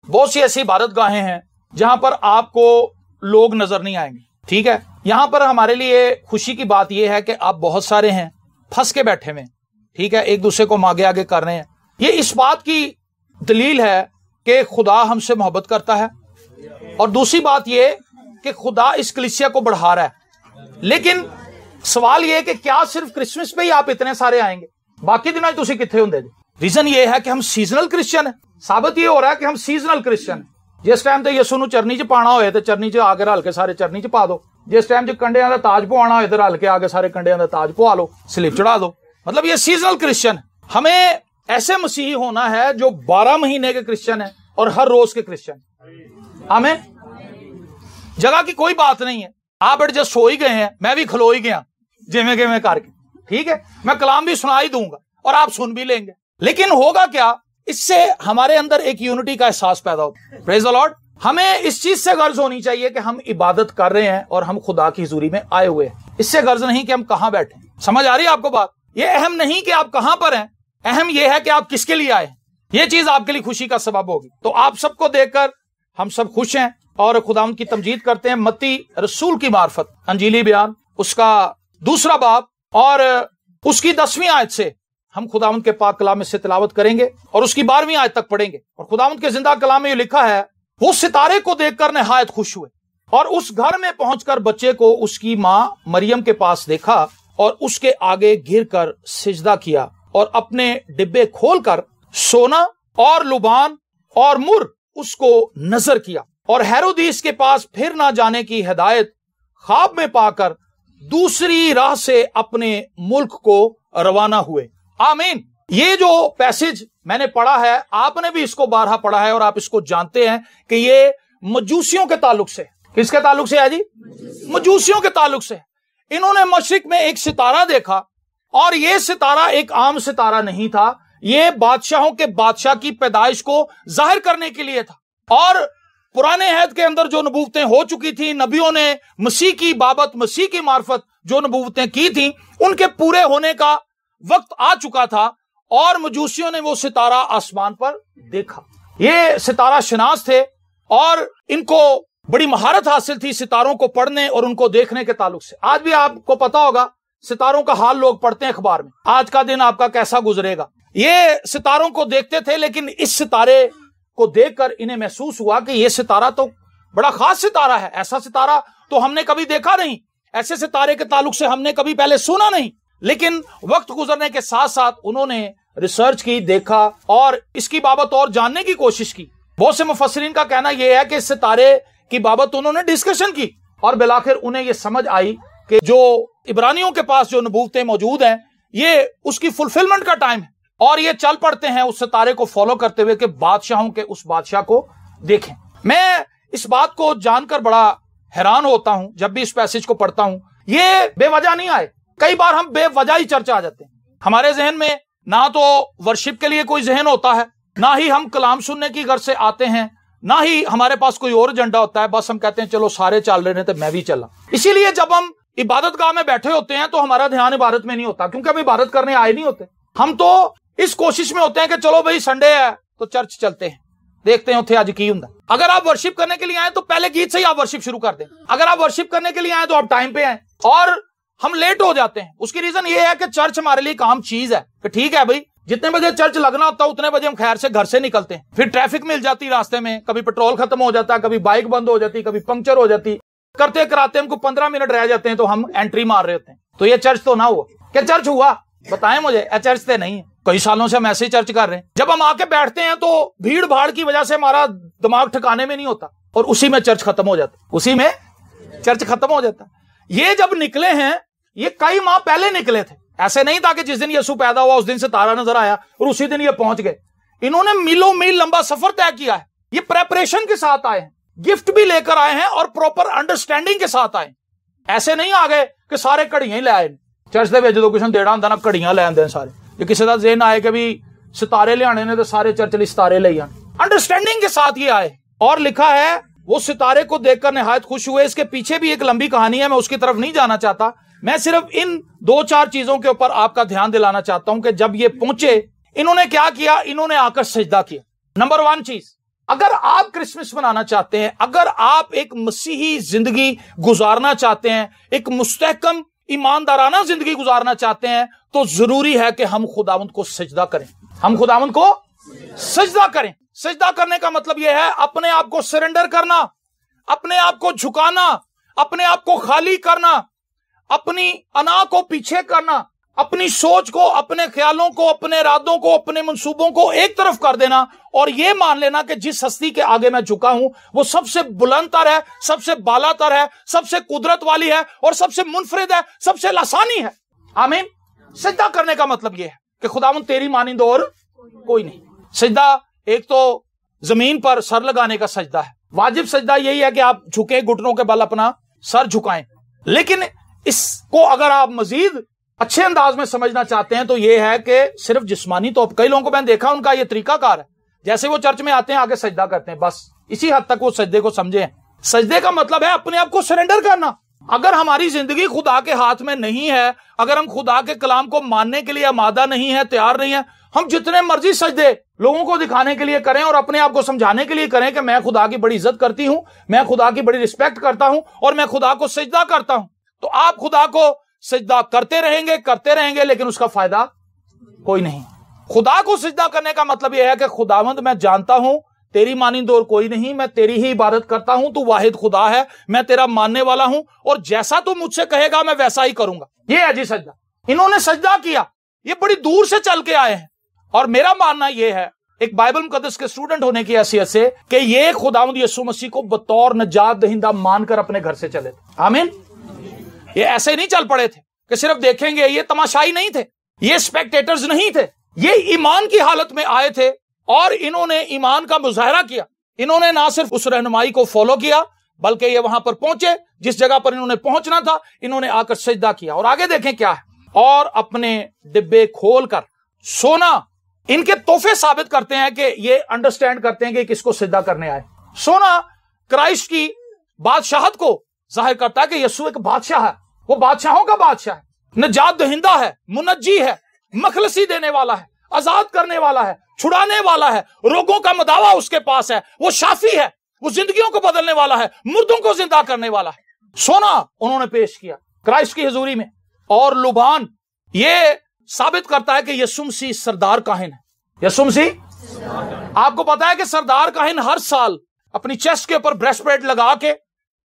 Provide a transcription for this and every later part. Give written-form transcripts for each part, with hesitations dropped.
بہت سی ایسی عبادت گاہیں ہیں جہاں پر آپ کو لوگ نظر نہیں آئیں گے. ٹھیک ہے, یہاں پر ہمارے لیے خوشی کی بات یہ ہے کہ آپ بہت سارے ہیں پھنس کے بیٹھے ہوئے. ٹھیک ہے, ایک دوسرے کو آگے آگے کر رہے ہیں. یہ اس بات کی دلیل ہے کہ خدا ہم سے محبت کرتا ہے, اور دوسری بات یہ کہ خدا اس کلیسیا کو بڑھا رہا ہے. لیکن سوال یہ کہ کیا صرف کرسمس پہ ہی آپ اتنے سارے آئیں گے, باقی دنوں تسی کتنے ہوندے جی؟ ریزن یہ ہے کہ ہم سیزنل کرسچن ہیں. ثابت یہ ہو رہا ہے کہ ہم سیزنل کرسچن ہیں. جس ٹائم تے یسو نو چرنی چ پانا ہوئے تو چرنی چ آ کے رل کے سارے چرنی چ پا دو. جس ٹائم کنڈیاں دا تاج پوانا ہوئے تو رل کے آگے سارے کنڈیاں دا تاج پوا لو, سلیب چڑھا دو. مطلب یہ سیزنل کرسچن. ہمیں ایسے مسیحی ہونا ہے جو 12 مہینے کے کرسچن ہیں اور ہر روز کے کرسچن. ہمیں جگہ کی کوئی بات نہیں ہے. آپ ایڈجسٹ ہو ہی گئے ہیں, میں بھی کھلو ہی گیا جیویں کہ میں کر کے. ٹھیک ہے, میں کلام بھی سنا ہی دوں گا اور آپ سن بھی لیں گے. لیکن ہوگا کیا, اس سے ہمارے اندر ایک یونٹی کا احساس پیدا ہوتا ہے. پریز دی لارڈ. ہمیں اس چیز سے غرض ہونی چاہیے کہ ہم عبادت کر رہے ہیں اور ہم خدا کی حضوری میں آئے ہوئے ہیں. اس سے غرض نہیں کہ ہم کہاں بیٹھے. سمجھ آ رہی ہے آپ کو بات؟ یہ اہم نہیں کہ آپ کہاں پر ہیں, اہم یہ ہے کہ آپ کس کے لیے آئے ہیں. یہ چیز آپ کے لیے خوشی کا سبب ہوگی. تو آپ سب کو دیکھ کر ہم سب خوش ہیں اور خداوند کی تمجید کرتے ہیں. متی رسول کی معرفت انجیلی بیان اس کا 2 باب اور اس کی 10ویں آیت سے ہم خداوند کے پاک کلام میں سے تلاوت کریں گے اور اس کی 12ویں آیت تک پڑھیں گے. اور خداوند کے زندہ کلام میں یہ لکھا ہے, وہ ستارے کو دیکھ کر نہایت خوش ہوئے اور اس گھر میں پہنچ کر بچے کو اس کی ماں مریم کے پاس دیکھا اور اس کے آگے گر کر سجدہ کیا اور اپنے ڈبے کھول کر سونا اور لبان اور مر اس کو نظر کیا. اور ہیرودیس کے پاس پھر نہ جانے کی ہدایت خواب میں پا کر دوسری راہ سے اپنے ملک کو روانہ ہوئے. آمین. یہ جو پیسج میں نے پڑھا ہے, آپ نے بھی اس کو بارہا پڑھا ہے اور آپ اس کو جانتے ہیں کہ یہ مجوسیوں کے تعلق سے. کس کے تعلق سے ہے جی؟ مجوسیوں کے تعلق سے. انہوں نے مشرق میں ایک ستارہ دیکھا اور یہ ستارہ ایک عام ستارہ نہیں تھا, یہ بادشاہوں کے بادشاہ کی پیدائش کو ظاہر کرنے کے لیے تھا. اور پرانے عہد کے اندر جو نبوتیں ہو چکی تھیں, نبیوں نے مسیح کی بابت, مسیح کی معرفت جو نبوتیں کی تھیں, ان کے پورے ہونے کا وقت آ چکا تھا اور مجوسیوں نے وہ ستارہ آسمان پر دیکھا. یہ ستارہ شناس تھے اور ان کو بڑی مہارت حاصل تھی ستاروں کو پڑھنے اور ان کو دیکھنے کے تعلق سے. آج بھی آپ کو پتا ہوگا ستاروں کا حال لوگ پڑھتے ہیں اخبار میں, آج کا دن آپ کا کیسا گزرے گا. یہ ستاروں کو دیکھتے تھے, لیکن اس ستارے کو دیکھ کر انہیں محسوس ہوا کہ یہ ستارہ تو بڑا خاص ستارہ ہے, ایسا ستارہ تو ہم نے کبھی دیکھا نہیں, ایسے ستارے کے تعلق سے ہم نے کبھی پہلے سنا نہیں. لیکن وقت گزرنے کے ساتھ ساتھ انہوں نے ریسرچ کی, دیکھا اور اس کی بابت اور جاننے کی کوشش کی. بہت سے مفسرین کا کہنا یہ ہے کہ اس ستارے کی بابت انہوں نے ڈسکشن کی اور بالآخر انہیں یہ سمجھ آئی کہ جو عبرانیوں کے پاس جو نبوتیں موجود ہیں یہ اس کی فلفلمنٹ کا ٹائم ہے, اور یہ چل پڑتے ہیں اس ستارے کو فالو کرتے ہوئے کہ بادشاہوں کے اس بادشاہ کو دیکھیں. میں اس بات کو جان کر بڑا حیران ہوتا ہوں جب بھی اس پیسج کو پڑھتا ہوں. یہ بے وجہ نہیں آئے. کئی بار ہم بے وجہ ہی چرچ آ جاتے ہیں. ہمارے ذہن میں نہ تو ورشپ کے لیے کوئی ذہن ہوتا ہے, نہ ہی ہم کلام سننے کی غرض سے آتے ہیں, نہ ہی ہمارے پاس کوئی اور ایجنڈا ہوتا ہے. بس ہم کہتے ہیں چلو سارے چل رہے ہیں تو میں بھی چلا. اسی لیے جب ہم عبادت گاہ میں بیٹھے ہوتے ہیں تو ہمارا دھیان عبادت میں نہیں ہوتا, کیونکہ ہم عبادت کرنے آئے نہیں ہوتے. ہم تو اس کوشش میں ہوتے ہیں کہ چلو بھائی سنڈے ہے تو چرچ چلتے ہیں, دیکھتے ہیں اتنے آج کی ہوں. اگر آپ ورشپ کرنے کے لیے آئے تو پہلے گیت سے ہی آپ ورشپ شروع کر دیں. اگر آپ ورشپ کرنے کے لیے آئے تو آپ ٹائم پہ آئیں, اور ہم لیٹ ہو جاتے ہیں. اس کی ریزن یہ ہے کہ چرچ ہمارے لیے ایک عام چیز ہے کہ ٹھیک ہے بھائی جتنے بجے چرچ لگنا ہوتا ہے اتنے بجے ہم خیر سے گھر سے نکلتے ہیں. پھر ٹریفک مل جاتی راستے میں, کبھی پیٹرول ختم ہو جاتا ہے, کبھی بائک بند ہو جاتی, کبھی پنکچر ہو جاتی, کرتے کراتے ہم کو 15 منٹ رہ جاتے ہیں تو ہم انٹری مار رہے ہوتے ہیں. تو یہ چرچ تو نہ ہوا. کیا چرچ ہوا؟ بتائیں مجھے. چرچ تو نہیں ہے. کئی سالوں سے ہم ایسے ہی چرچ کر رہے ہیں. جب ہم آ کے بیٹھتے ہیں تو بھیڑ بھاڑ کی وجہ سے ہمارا دماغ ٹھکانے میں نہیں ہوتا اور اسی میں چرچ ختم ہو جاتا, اسی میں چرچ ختم ہو جاتا. یہ جب نکلے ہیں یہ کئی ماہ پہلے نکلے تھے. ایسے نہیں تھا کہ جس دن یسوع پیدا ہوا اس دن سے تارا نظر آیا اور اسی دن یہ پہنچ گئے. انہوں نے میلوں میل لمبا سفر طے کیا ہے. یہ پریپریشن کے ساتھ آئے ہیں, گفٹ بھی لے کر آئے ہیں اور پراپر انڈرسٹینڈنگ کے ساتھ آئے ہیں. ایسے نہیں آ گئے کہ سارے کڑیاں ہی لے آئے. چرچ دے وچ جدوں کسے دینا ہوندا نا کڑیاں لے آندے سارے. یہ کسی دا ذہن آئے کہ بھی ستارے لے آنے نے تو سارے چرچ لی ستارے لے آنے. انڈرسٹینڈنگ کے ساتھ یہ آئے. اور لکھا ہے وہ ستارے کو دیکھ کر نہایت خوش ہوئے. اس کے پیچھے بھی ایک لمبی کہانی ہے, میں اس کی طرف نہیں جانا چاہتا. میں صرف ان 2-4 چیزوں کے اوپر آپ کا دھیان دلانا چاہتا ہوں کہ جب یہ پہنچے انہوں نے کیا کیا. انہوں نے آ کر سجدہ کیا. نمبر 1 چیز اگر آپ کرسمس منانا چاہتے ہیں، اگر آپ ایک مسیحی زندگی گزارنا چاہتے ہیں، ایک مستحکم ایماندارانہ زندگی گزارنا چاہتے ہیں، تو ضروری ہے کہ ہم خداوند کو سجدہ کریں. ہم خداوند کو سجدہ کریں. سجدہ کرنے کا مطلب یہ ہے اپنے آپ کو سرنڈر کرنا، اپنے آپ کو جھکانا، اپنے آپ کو خالی کرنا، اپنی انا کو پیچھے کرنا، اپنی سوچ کو، اپنے خیالوں کو، اپنے ارادوں کو، اپنے منصوبوں کو ایک طرف کر دینا اور یہ مان لینا کہ جس ہستی کے آگے میں جھکا ہوں وہ سب سے بلند تر ہے، سب سے بالا تر ہے، سب سے قدرت والی ہے اور سب سے منفرد ہے، سب سے لسانی ہے. آمین. سجدہ کرنے کا مطلب یہ ہے کہ خداوند تیری مانند اور کوئی نہیں. سجدہ ایک تو زمین پر سر لگانے کا سجدہ ہے. واجب سجدہ یہی ہے کہ آپ جھکے، گھٹنوں کے بل اپنا سر جھکائیں. لیکن اس کو اگر آپ مزید اچھے انداز میں سمجھنا چاہتے ہیں تو یہ ہے کہ صرف جسمانی طور پر، کئی لوگوں کو میں نے دیکھا ان کا یہ طریقہ کار ہے، جیسے وہ چرچ میں آتے ہیں آگے سجدہ کرتے ہیں، بس اسی حد تک وہ سجدے کو سمجھے ہیں. سجدے کا مطلب ہے اپنے آپ کو سرنڈر کرنا. اگر ہماری زندگی خدا کے ہاتھ میں نہیں ہے، اگر ہم خدا کے کلام کو ماننے کے لیے آمادہ نہیں ہے، تیار نہیں ہے، ہم جتنے مرضی سجدے لوگوں کو دکھانے کے لیے کریں اور اپنے آپ کو سمجھانے کے لیے کریں کہ میں خدا کی بڑی عزت کرتی ہوں، میں خدا کی بڑی رسپیکٹ کرتا ہوں اور میں خدا کو سجدہ کرتا ہوں، تو آپ خدا کو سجدہ کرتے رہیں گے لیکن اس کا فائدہ کوئی نہیں. خدا کو سجدہ کرنے کا مطلب یہ ہے کہ خداوند میں جانتا ہوں تیری مانند اور کوئی نہیں، میں تیری ہی عبادت کرتا ہوں، تو واحد خدا ہے، میں تیرا ماننے والا ہوں اور جیسا تو مجھ سے کہے گا میں ویسا ہی کروں گا. یہ ہے جی سجدہ. انہوں نے سجدہ کیا، یہ بڑی دور سے چل کے آئے ہیں، اور میرا ماننا یہ ہے ایک بائبل مقدس کے اسٹوڈنٹ ہونے کی حیثیت سے کہ یہ خداوند یسوع مسیح کو بطور نجات دہندہ مان کر اپنے گھر سے چلے تھے. آمین. یہ ایسے نہیں چل پڑے تھے کہ صرف دیکھیں گے، یہ تماشائی نہیں تھے، یہ اسپیکٹیٹرز نہیں تھے، یہ ایمان کی حالت میں آئے تھے اور انہوں نے ایمان کا مظاہرہ کیا. انہوں نے نہ صرف اس رہنمائی کو فالو کیا بلکہ یہ وہاں پر پہنچے جس جگہ پر انہوں نے پہنچنا تھا، انہوں نے آ کر سجدہ کیا. اور آگے دیکھیں کیا ہے، اور اپنے ڈبے کھول کر سونا. ان کے تحفے ثابت کرتے ہیں کہ یہ انڈرسٹینڈ کرتے ہیں کہ کس کو سجدہ کرنے آئے. سونا کرائسٹ کی بادشاہت کو ظاہر کرتا ہے کہ یسوع ایک بادشاہ ہے، وہ بادشاہوں کا بادشاہ ہے، نجات دہندہ ہے، منجی ہے، مخلصی دینے والا ہے، آزاد کرنے والا ہے، چھڑانے والا ہے، روگوں کا مداوا اس کے پاس ہے، وہ شافی ہے، وہ زندگیوں کو بدلنے والا ہے، مردوں کو زندہ کرنے والا ہے. سونا انہوں نے پیش کیا کرائسٹ کی حضوری میں، اور لبان یہ ثابت کرتا ہے کہ یسوع مسیح سردار کاہن ہے. یسوع مسیح، آپ کو پتا ہے کہ سردار کاہن ہر سال اپنی چیسٹ کے اوپر بریسٹ پلیٹ لگا کے،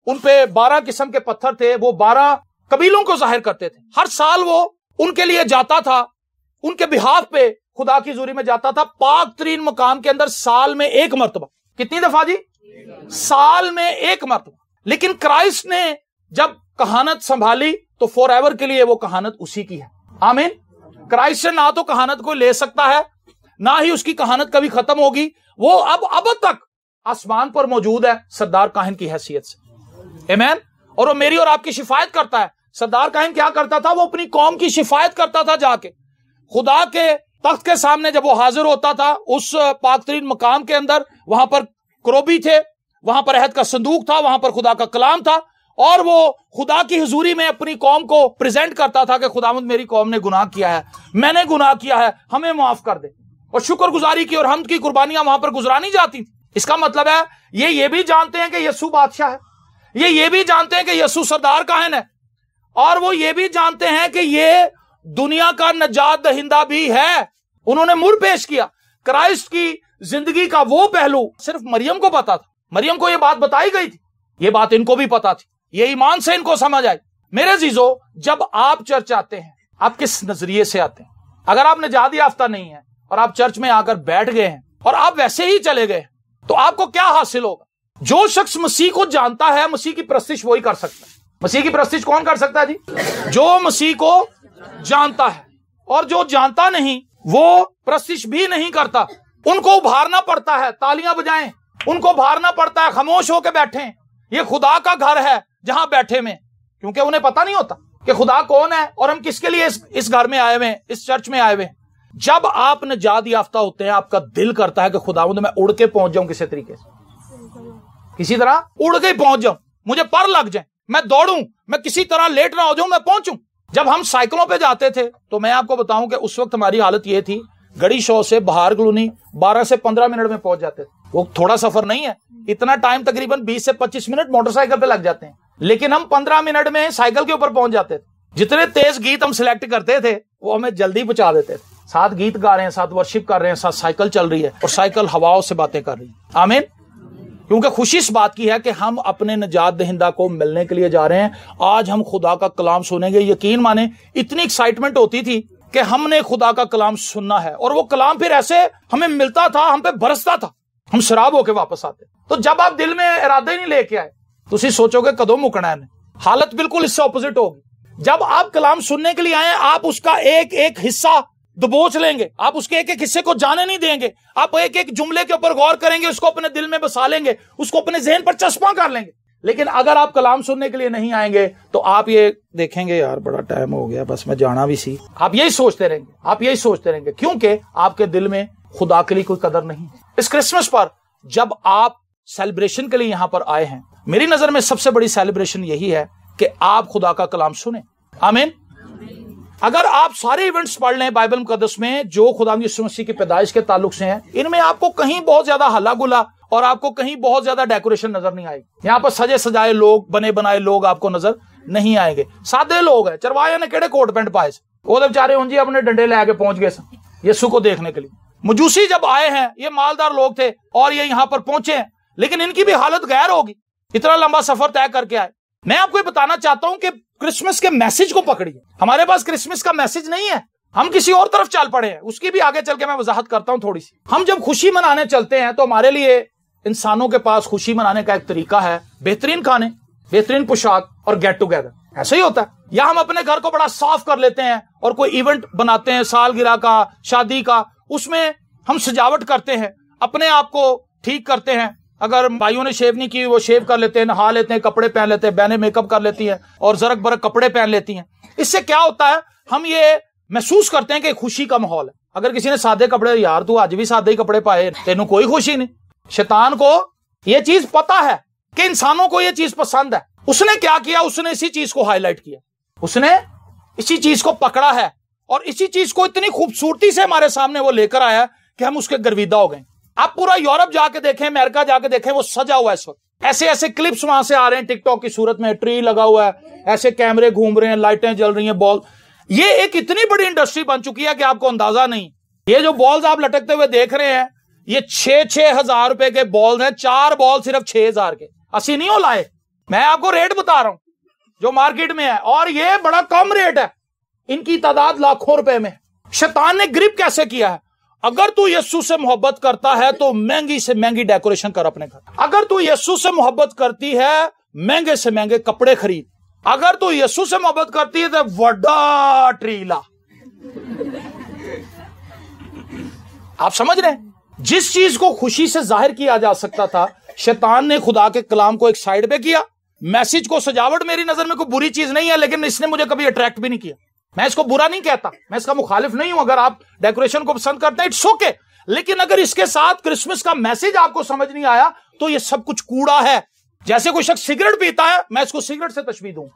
ان پہ 12 قسم کے پتھر تھے، وہ 12 قبیلوں کو ظاہر کرتے تھے. ہر سال وہ ان کے لیے جاتا تھا، ان کے بہاف پہ خدا کی حضوری میں جاتا تھا، پاک ترین مقام کے اندر سال میں 1 مرتبہ. کتنی دفعہ جی؟ سال میں 1 مرتبہ. لیکن کرائسٹ نے جب کہانت سنبھالی تو فور ایور کے لیے وہ کہانت اسی کی ہے. آمین. کرائسٹ سے نہ تو کہانت کو لے سکتا ہے، نہ ہی اس کی کہانت کبھی ختم ہوگی. وہ اب تک آسمان پر موجود ہے سردار کاہن کی حیثیت سے. آمین. اور وہ میری اور آپ کی شفاعت کرتا ہے. سردار کاہن کیا کرتا تھا؟ وہ اپنی قوم کی شفاعت کرتا تھا. جا کے خدا کے تخت کے سامنے جب وہ حاضر ہوتا تھا اس پاک ترین مقام کے اندر، وہاں پر کروبی تھے، وہاں پر عہد کا صندوق تھا، وہاں پر خدا کا کلام تھا، اور وہ خدا کی حضوری میں اپنی قوم کو پریزنٹ کرتا تھا کہ خداوند میری قوم نے گناہ کیا ہے، میں نے گناہ کیا ہے، ہمیں معاف کر دے. اور شکر گزاری کی اور حمد کی قربانیاں وہاں پر گزرانی جاتی تھیں. اس کا مطلب ہے یہ بھی جانتے ہیں کہ یسوع بادشاہ ہے، یہ بھی جانتے ہیں کہ یسوع سردار کاہن ہے، اور وہ یہ بھی جانتے ہیں کہ یہ دنیا کا نجات دہندہ بھی ہے. انہوں نے مر پیش کیا. کرائسٹ کی زندگی کا وہ پہلو صرف مریم کو پتا تھا، مریم کو یہ بات بتائی گئی تھی، یہ بات ان کو بھی پتا تھی، یہ ایمان سے ان کو سمجھ آئی. میرے عزیزو، جب آپ چرچ آتے ہیں آپ کس نظریے سے آتے ہیں؟ اگر آپ نجات یافتہ نہیں ہیں اور آپ چرچ میں آ کر بیٹھ گئے ہیں اور آپ ویسے ہی چلے گئے تو آپ کو کیا حاصل ہوگا؟ جو شخص مسیح کو جانتا ہے مسیح کی پرستش وہی کر سکتا ہے. مسیح کی پرستش کون کر سکتا ہے جی؟ جو مسیح کو جانتا ہے. اور جو جانتا نہیں وہ پرستش بھی نہیں کرتا. ان کو ابھارنا پڑتا ہے، تالیاں بجائیں، ان کو ابھارنا پڑتا ہے، خاموش ہو کے بیٹھیں. یہ خدا کا گھر ہے جہاں بیٹھے میں، کیونکہ انہیں پتا نہیں ہوتا کہ خدا کون ہے اور ہم کس کے لیے اس گھر میں آئے ہوئے ہیں، اس چرچ میں آئے ہوئے ہیں. جب آپ نجات یافتہ ہوتے ہیں آپ کا دل کرتا ہے کہ خداوند میں اڑ کے پہنچ جاؤں، کسی طریقے سے، کسی طرح اڑ کے پہنچ جاؤں، مجھے پر لگ جائیں، میں دوڑوں، میں کسی طرح لیٹ نہ ہو جاؤں، میں پہنچوں. جب ہم سائیکلوں پہ جاتے تھے تو میں آپ کو بتاؤں کہ اس وقت ہماری حالت یہ تھی، گڑی شو سے بہار کلونی 12 سے 15 منٹ میں پہنچ جاتے تھے. وہ تھوڑا سفر نہیں ہے، اتنا ٹائم تقریباً 20 سے 25 منٹ موٹر سائیکل پہ لگ جاتے ہیں، لیکن ہم 15 منٹ میں سائیکل کے اوپر پہنچ جاتے تھے۔ جتنے تیز گیت ہم سلیکٹ کرتے تھے وہ ہمیں جلدی پہنچا دیتے تھے۔ ساتھ گیت گا رہے ہیں، ساتھ ورشپ کر رہے ہیں، ساتھ سائیکل چل رہی ہے اور سائیکل ہواؤں سے باتیں کر رہی ہے۔ آمین۔ کیونکہ خوشی اس بات کی ہے کہ ہم اپنے نجات دہندہ کو ملنے کے لیے جا رہے ہیں۔ آج ہم خدا کا کلام سنیں گے، یقین مانیں اتنی ایکسائٹمنٹ ہوتی تھی کہ ہم نے خدا کا کلام سننا ہے، اور وہ کلام پھر ایسے ہمیں ملتا تھا، ہم پہ برستا تھا، ہم شراب ہو کے واپس آتے۔ تو جب آپ دل میں ارادے نہیں لے کے آئے تو اسی سوچو گے کدوں مکنا ہے، حالت بالکل اس سے اپوزٹ ہوگی۔ جب آپ کلام سننے کے لیے آئے، آپ اس کا ایک ایک حصہ دبوچ لیں گے، آپ اس کے ایک ایک حصے کو جانے نہیں دیں گے، آپ ایک ایک جملے کے اوپر غور کریں گے، اس کو اپنے دل میں بسا لیں گے، اس کو اپنے ذہن پر چسپاں کر لیں گے۔ لیکن اگر آپ کلام سننے کے لیے نہیں آئیں گے تو آپ یہ دیکھیں گے یار بڑا ٹائم ہو گیا، بس میں جانا بھی سی، آپ یہی سوچتے رہیں گے، آپ یہی سوچتے رہیں گے، کیونکہ آپ کے دل میں خدا کے لیے کوئی قدر نہیں۔ اس کرسمس پر جب آپ سیلیبریشن کے لیے یہاں پر آئے ہیں، میری نظر میں سب سے بڑی سیلیبریشن یہی ہے کہ آپ خدا کا کلام سنیں۔ آمین۔ اگر آپ سارے ایونٹس پڑھ لیں بائبل مقدس میں جو خدا یسوع مسیح کی پیدائش کے تعلق سے ہیں، ان میں آپ کو کہیں بہت زیادہ ہلا گلا اور آپ کو کہیں بہت زیادہ ڈیکوریشن نظر نہیں آئے گی۔ یہاں پر سجے سجائے لوگ، بنے بنائے لوگ آپ کو نظر نہیں آئیں گے، سادے لوگ ہیں۔ چرواہے نے کیڑے کوٹ پینٹ پائے سے، وہ تو بیچارے ہوں جی اپنے ڈنڈے لے کے پہنچ گئے یسوع کو دیکھنے کے لیے۔ مجوسی جب آئے ہیں، یہ مالدار لوگ تھے اور یہ یہاں پر پہنچے ہیں، لیکن ان کی بھی حالت غیر ہوگی، اتنا لمبا سفر طے کر کے آئے۔ میں آپ کو یہ بتانا چاہتا ہوں کہ کرسمس کے میسج کو پکڑیے۔ ہمارے پاس کرسمس کا میسج نہیں ہے، ہم کسی اور طرف چل پڑے ہیں، اس کی بھی آگے چل کے میں وضاحت کرتا ہوں تھوڑی سی۔ ہم جب خوشی منانے چلتے ہیں تو ہمارے لیے انسانوں کے پاس خوشی منانے کا ایک طریقہ ہے، بہترین کھانے، بہترین پوشاک اور گیٹ ٹوگیدر، ایسا ہی ہوتا ہے۔ یا ہم اپنے گھر کو بڑا صاف کر لیتے ہیں اور کوئی ایونٹ بناتے ہیں، سالگرہ کا، شادی کا، اس میں ہم سجاوٹ کرتے ہیں، اپنے آپ کو ٹھیک کرتے ہیں۔ اگر بھائیوں نے شیو نہیں کی وہ شیو کر لیتے ہیں، نہا لیتے ہیں، کپڑے پہن لیتے ہیں، بہنیں میک اپ کر لیتی ہیں اور زرک برک کپڑے پہن لیتی ہیں۔ اس سے کیا ہوتا ہے، ہم یہ محسوس کرتے ہیں کہ خوشی کا ماحول ہے۔ اگر کسی نے سادے کپڑے، یار تو آج بھی سادے ہی کپڑے پائے، تینوں کوئی خوشی نہیں۔ شیطان کو یہ چیز پتا ہے کہ انسانوں کو یہ چیز پسند ہے، اس نے کیا کیا، اس نے اسی چیز کو ہائی لائٹ کیا، اس نے اسی چیز کو پکڑا ہے اور اسی چیز کو اتنی خوبصورتی سے ہمارے سامنے وہ لے کر آیا کہ ہم اس کے گرویدہ ہو گئے۔ آپ پورا یورپ جا کے دیکھیں، امریکہ جا کے دیکھیں، وہ سجا ہوا ہے اس وقت، ایسے ایسے کلپس وہاں سے آ رہے ہیں ٹک ٹاک کی صورت میں، ٹری لگا ہوا ہے، ایسے کیمرے گھوم رہے ہیں، لائٹیں جل رہی ہیں، بال۔ یہ ایک اتنی بڑی انڈسٹری بن چکی ہے کہ آپ کو اندازہ نہیں۔ یہ جو بالز آپ لٹکتے ہوئے دیکھ رہے ہیں، یہ 6,000 ہزار روپے کے بالز ہیں، 4 بال صرف 6,000 کے، اسی نہیں ہو لائے، میں آپ کو ریٹ بتا رہا ہوں جو مارکیٹ میں ہے، اور یہ بڑا کم ریٹ ہے، ان کی تعداد لاکھوں روپے میں۔ شیطان نے گرپ کیسے کیا ہے، اگر تو یسوع سے محبت کرتا ہے تو مہنگی سے مہنگی ڈیکوریشن کر اپنے گھر، اگر تو یسوع سے محبت کرتی ہے مہنگے سے مہنگے کپڑے خرید، اگر تو یسوع سے محبت کرتی ہے تو وڈا ٹری لا۔ آپ سمجھ رہے ہیں، جس چیز کو خوشی سے ظاہر کیا جا سکتا تھا، شیطان نے خدا کے کلام کو ایک سائیڈ پہ کیا۔ میسج کو، سجاوٹ میری نظر میں کوئی بری چیز نہیں ہے، لیکن اس نے مجھے کبھی اٹریکٹ بھی نہیں کیا، میں اس کو برا نہیں کہتا، میں اس کا مخالف نہیں ہوں۔ اگر آپ ڈیکوریشن کو پسند کرتے ہیں اٹس اوکے، لیکن اگر اس کے ساتھ کرسمس کا میسج آپ کو سمجھ نہیں آیا تو یہ سب کچھ کوڑا ہے۔ جیسے کوئی شخص سگریٹ پیتا ہے، میں اس کو سگریٹ سے تشبیہ دوں،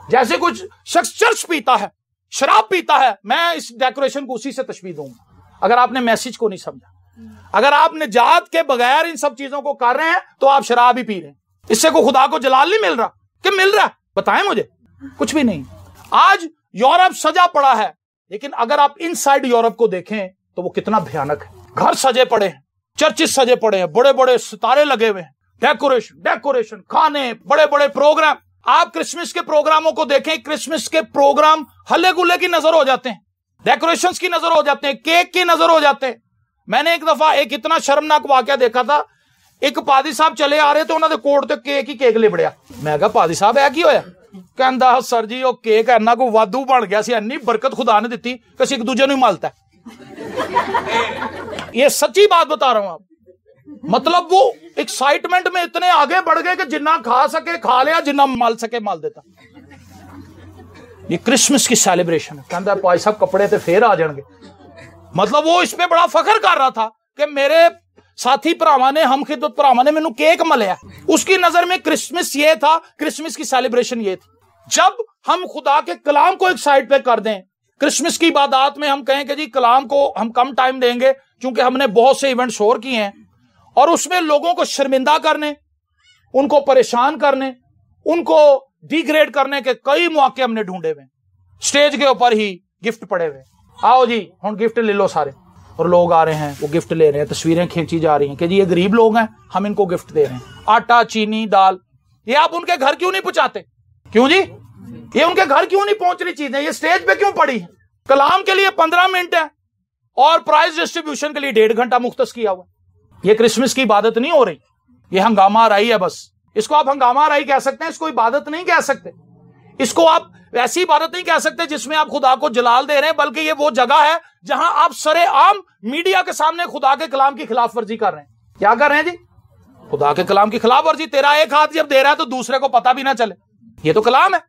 جیسے کچھ شخص چرچ پیتا ہے، شراب پیتا ہے، میں اس ڈیکوریشن کو اسی سے تشبیہ دوں اگر آپ نے میسج کو نہیں سمجھا۔ اگر آپ نجات کے بغیر ان سب چیزوں کو کر رہے ہیں تو آپ شراب ہی پی رہے ہیں، اس سے کوئی خدا کو جلال نہیں مل رہا کہ مل رہا ہے؟ بتائیں مجھے، کچھ بھی نہیں۔ آج یورپ سجا پڑا ہے، لیکن اگر آپ ان سائڈ یورپ کو دیکھیں تو وہ کتنا بھیانک ہے۔ گھر سجے پڑے ہیں، چرچز سجے پڑے ہیں، بڑے بڑے ستارے لگے ہوئے ہیں، ڈیکوریشن، کھانے، بڑے بڑے پروگرام۔ آپ کرسمس کے پروگراموں کو دیکھیں، کرسمس کے پروگرام ہلے گلے کی نظر ہو جاتے ہیں، ڈیکوریشنز کی نظر ہو جاتے ہیں، کیک کی نظر ہو جاتے ہیں۔ میں نے ایک دفعہ ایک اتنا شرمناک واقعہ دیکھا تھا، ایک پادری صاحب چلے آ رہے تھے، انہوں نے کوٹ تے کیک ہی کیک لبڑیا۔ میں کہا پادری صاحب ہے کی ہویا؟ کہندا سر جی وہ کیک اینا کو وادو بن گیا سی، انی برکت خدا نے دیتی کہ ایک دوجے نوں ملتا ہے۔ یہ سچی بات بتا رہا ہوں آپ، مطلب وہ ایکسائٹمنٹ میں اتنے آگے بڑھ گئے کہ جنہ کھا سکے کھا لیا، جنہ مال سکے مال دیتا۔ یہ کرسمس کی سیلیبریشن ہے۔ کہندا پائی صاحب کپڑے تے پھر آ جان گے، مطلب وہ اس پہ بڑا فخر کر رہا تھا کہ میرے ساتھی پراواں نے، ہم خدمت پراواں نے مینوں کیک ملیا۔ اس کی نظر میں کرسمس یہ تھا، کرسمس کی سیلیبریشن یہ تھی۔ جب ہم خدا کے کلام کو ایک سائڈ پہ کر دیں، کرسمس کی عبادات میں ہم کہیں کہ جی کلام کو ہم کم ٹائم دیں گے کیونکہ ہم نے بہت سے ایونٹس اور کیے ہیں اور اس میں لوگوں کو شرمندہ کرنے، ان کو پریشان کرنے، ان کو ڈیگریڈ کرنے کے کئی مواقع ہم نے ڈھونڈے ہوئے. سٹیج کے اوپر ہی گفٹ پڑے ہوئے، آؤ جی ہن گفٹ لے لو سارے، اور لوگ آ رہے ہیں وہ گفٹ لے رہے ہیں، تصویریں کھینچی جا رہی ہیں کہ جی یہ غریب لوگ ہیں ہم ان کو گفٹ دے رہے ہیں، آٹا، چینی، دال. یہ آپ ان کے گھر کیوں نہیں پہنچاتے؟ کیوں جی؟ یہ ان کے گھر کیوں نہیں پہنچ رہی چیزیں؟ یہ سٹیج پہ کیوں پڑی ہے؟ کلام کے لیے 15 منٹ ہے اور پرائز ڈسٹریبیوشن کے لیے 1.5 گھنٹہ مختص کیا ہوا. یہ کرسمس کی عبادت نہیں ہو رہی، یہ ہنگامہ آرائی ہے. بس اس کو آپ ہنگامہ آرائی کہہ سکتے ہیں، اس کو عبادت نہیں کہہ سکتے. اس کو آپ ایسی عبادت نہیں کہہ سکتے جس میں آپ خدا کو جلال دے رہے ہیں، بلکہ یہ وہ جگہ ہے جہاں آپ سر عام میڈیا کے سامنے خدا کے کلام کی خلاف ورزی کر رہے ہیں. کیا کر رہے ہیں جی؟ خدا کے کلام کی خلاف ورزی. تیرا ایک ہاتھ جب دے رہا ہے تو دوسرے کو پتا بھی نہ چلے، یہ تو کلام ہے.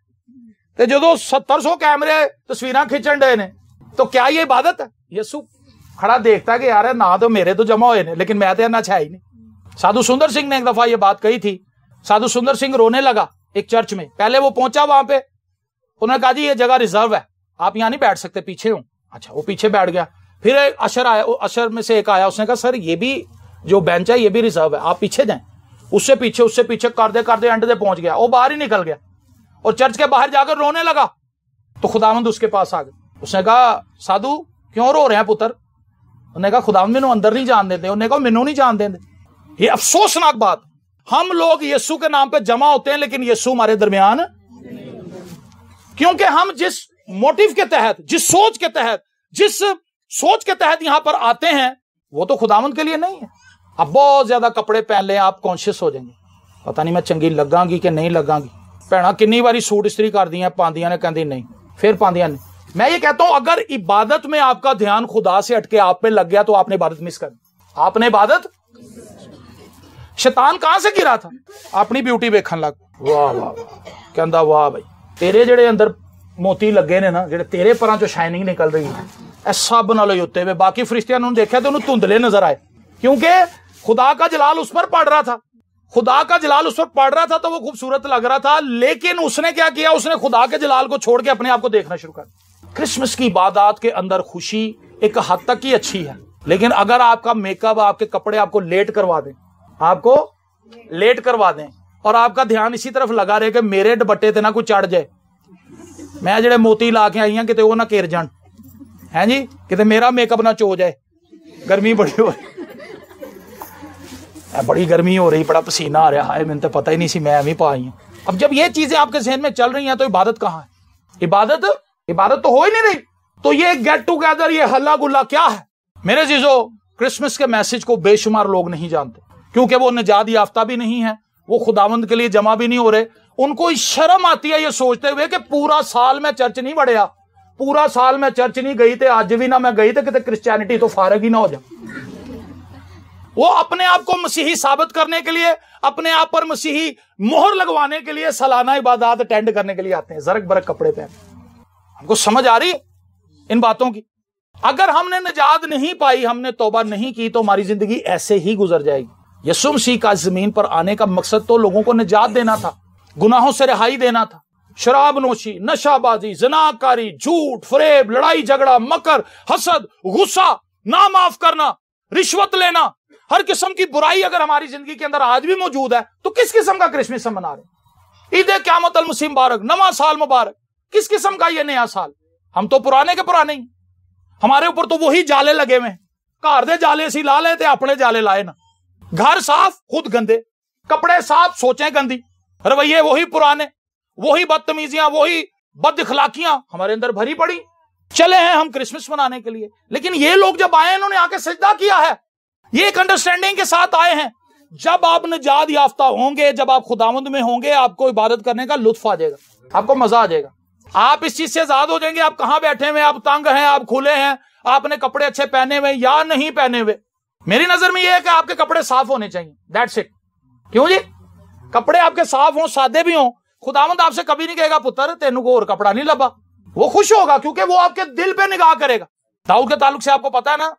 جدو 700 کیمرے تصویراں کھینچن ڈے نے تو کیا یہ عبادت ہے؟ یسو کھڑا دیکھتا ہے کہ یار نہ تو میرے تو جمع ہوئے نے لیکن میں تو نہ چھا ہی نہیں. سادھو سندر سنگھ نے ایک دفعہ یہ بات کہی تھی. سادھو سندر سنگھ رونے لگا ایک چرچ میں. پہلے وہ پہنچا وہاں پہ، انہوں نے کہا جی یہ جگہ ریزرو ہے، آپ یہاں نہیں بیٹھ سکتے، پیچھے ہوں. اچھا وہ پیچھے بیٹھ گیا. پھر ایک اشر آیا، اشر میں سے ایک آیا، اس نے کہا سر یہ بھی جو بینچ ہے یہ بھی ریزرو ہے، آپ پیچھے جائیں. اس سے پیچھے کرتے اینڈ سے پہنچ گیا، وہ باہر ہی نکل گیا اور چرچ کے باہر جا کر رونے لگا. تو خداوند اس کے پاس آ گئے. اس نے کہا سادھو کیوں رو رہے ہیں پتر؟ انہوں نے کہا خداوند مینوں اندر نہیں جان دیتے. انہوں نے کہا مینوں نہیں جان دیں. یہ افسوسناک بات، ہم لوگ یسوع کے نام پہ جمع ہوتے ہیں لیکن یسوع ہمارے درمیان، کیونکہ ہم جس موٹیو کے تحت، جس سوچ کے تحت یہاں پر آتے ہیں وہ تو خداوند کے لیے نہیں ہے. اب بہت زیادہ کپڑے پہن لیں آپ کانشیس ہو جائیں گے، پتہ نہیں میں چنگی لگاں گی کہ نہیں لگاں گی. بھیڑا کنی باری سوٹ استری کر دیا پاندیاں نے، کہندی نہیں، پھر پاندیاں نہیں. میں یہ کہتا ہوں اگر عبادت میں آپ کا دھیان خدا سے ہٹ کے آپ پہ لگ گیا تو آپ نے عبادت مس کر دی. آپ نے عبادت، شیطان کہاں سے گرا تھا؟ اپنی بیوٹی ویکھن لگ، واہ واہ کہندا واہ بھائی تیرے جڑے اندر موتی لگے نے نا، جڑے تیرے پراں چوں شائننگ نکل رہی ہے، اے سب نالوں اُتے ہوئے. باقی فرشتیاں نے دیکھا تو انہوں دھندلے نظر آئے کیونکہ خدا کا جلال اس پر پڑ رہا تھا. خدا کا جلال اس پر پڑ رہا تھا تو وہ خوبصورت لگ رہا تھا، لیکن اس نے کیا کیا؟ اس نے خدا کے جلال کو چھوڑ کے اپنے آپ کو دیکھنا شروع کر دیا. کرسمس کی عبادات کے اندر خوشی ایک حد تک ہی اچھی ہے، لیکن اگر آپ کا میک اپ، آپ کے کپڑے آپ کو لیٹ کروا دیں اور آپ کا دھیان اسی طرف لگا رہے کہ میرے دوپٹے تے نہ کوئی چڑھ جائے، میں جڑے موتی لا کے آئی ہوں کتے وہ نہ گر جان، ہیں جی کتے میرا میک اپ نہ چو جائے، گرمی بڑی ہو رہی، بڑی گرمی ہو رہی، بڑا پسینہ آ رہا ہے، میں تو پتہ ہی نہیں سی میں ایویں پا آئی ہوں. اب جب یہ چیزیں آپ کے ذہن میں چل رہی ہیں تو عبادت کہاں ہے؟ عبادت تو ہو ہی نہیں رہی. تو یہ گیٹ ٹوگیدر، یہ ہلا گلا کیا ہے؟ میرے عزیزو، کرسمس کے میسج کو بے شمار لوگ نہیں جانتے کیونکہ وہ نجات یافتہ بھی نہیں ہے، وہ خداوند کے لیے جمع بھی نہیں ہو رہے. ان کو شرم آتی ہے یہ سوچتے ہوئے کہ پورا سال میں چرچ نہیں بڑھیا، پورا سال میں چرچ نہیں گئی تے آج بھی نہ میں گئی تے کتے کرسچینٹی تو فارغ ہی نہ ہو جائے. وہ اپنے آپ کو مسیحی ثابت کرنے کے لیے، اپنے آپ پر مسیحی مہر لگوانے کے لیے سالانہ عبادات اٹینڈ کرنے کے لیے آتے ہیں، زرق برق کپڑے پہن. ہم کو سمجھ آ رہی ہے ان باتوں کی؟ اگر ہم نے نجات نہیں پائی، ہم نے توبہ نہیں کی تو ہماری زندگی ایسے ہی گزر جائے گی. یسوع مسیح کا زمین پر آنے کا مقصد تو لوگوں کو نجات دینا تھا، گناہوں سے رہائی دینا تھا. شراب نوشی، نشہ بازی، زناکاری، جھوٹ، فریب، لڑائی جھگڑا، مکر، حسد، غصہ، نہ معاف کرنا، رشوت لینا، ہر قسم کی برائی اگر ہماری زندگی کے اندر آج بھی موجود ہے تو کس قسم کا کرسمس ہم منا رہے ہیں؟ عید قیامت المسیح مبارک، نواں سال مبارک، کس قسم کا یہ نیا سال؟ ہم تو پرانے کے پرانے ہی، ہمارے اوپر تو وہی جالے لگے ہوئے ہیں. گھر دے جالے سی لا لے تے اپنے جالے لائے نا. گھر صاف خود گندے، کپڑے صاف سوچیں گندی، رویے وہی پرانے، وہی بدتمیزیاں، وہی بد اخلاقیاں ہمارے اندر بھری پڑی. چلے ہیں ہم کرسمس منانے کے لیے، لیکن یہ لوگ جب آئے انہوں نے آ کے سجدہ کیا ہے. یہ ایک انڈرسٹینڈنگ کے ساتھ آئے ہیں. جب آپ نجات یافتہ ہوں گے، جب آپ خداوند میں ہوں گے، آپ کو عبادت کرنے کا لطف آ جائے گا، آپ کو مزہ آ جائے گا. آپ اس چیز سے آزاد ہو جائیں گے. آپ کہاں بیٹھے ہوئے، آپ تنگ ہیں، آپ کھلے ہیں، آپ نے کپڑے اچھے پہنے ہوئے یا نہیں پہنے ہوئے. میری نظر میں یہ ہے کہ آپ کے کپڑے صاف ہونے چاہیے. That's it. کیوں جی؟ کپڑے آپ کے صاف ہوں، سادے بھی ہوں. خداوند آپ سے کبھی نہیں کہے گا پتر تینوں کو اور کپڑا نہیں لبا. وہ خوش ہوگا کیونکہ وہ آپ کے دل پہ نگاہ کرے گا. داؤد کے تعلق سے آپ کو پتا ہے نا